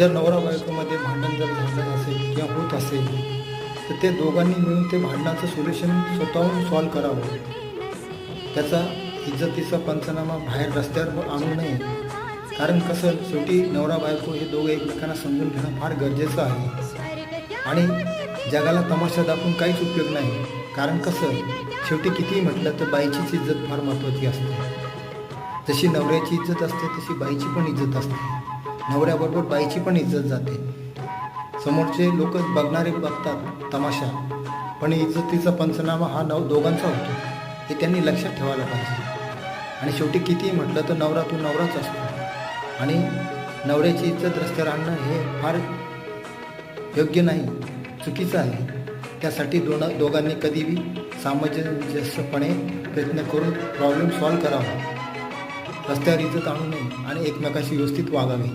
जर नवरा बायकोमध्ये भांडण जर झालं असेल किंवा होत असेल तर ते दोघांनी मिळून ते भांडणाचं सोल्युशन स्वतःहून सॉल्व करावं. त्याचा इज्जतीचा पंचनामा बाहेर रस्त्यावर आणू नये. कारण कसं, शेवटी नवरा बायको हे दोघं एकमेकांना समजून घेणं फार गरजेचं आहे. आणि जगाला तमाशा दाखवून काहीच उपयोग नाही. कारण कसं, शेवटी कितीही म्हटलं तर बाईचीच इज्जत फार महत्त्वाची असते. जशी नवऱ्याची इज्जत असते तशी बाईची पण इज्जत असते. नवऱ्याबरोबर बाईची पण इज्जत जाते. समोरचे लोक बघणारे बघतात तमाशा, पण इज्जतीचा पंचनामा हा दोघांचा होतो हे त्यांनी लक्षात ठेवायला पाहिजे. आणि शेवटी कितीही म्हटलं तर नवरा तू नवराच असतो. आणि नवऱ्याची इज्जत रस्त्यावर आणणं हे फार योग्य नाही, चुकीचं आहे. त्यासाठी दोघांनी कधीही सामंजस्यपणे प्रयत्न करून प्रॉब्लेम सॉल्व करावा. रस्त्यावर इज्जत आणू नये आणि एकमेकाशी व्यवस्थित वागावे.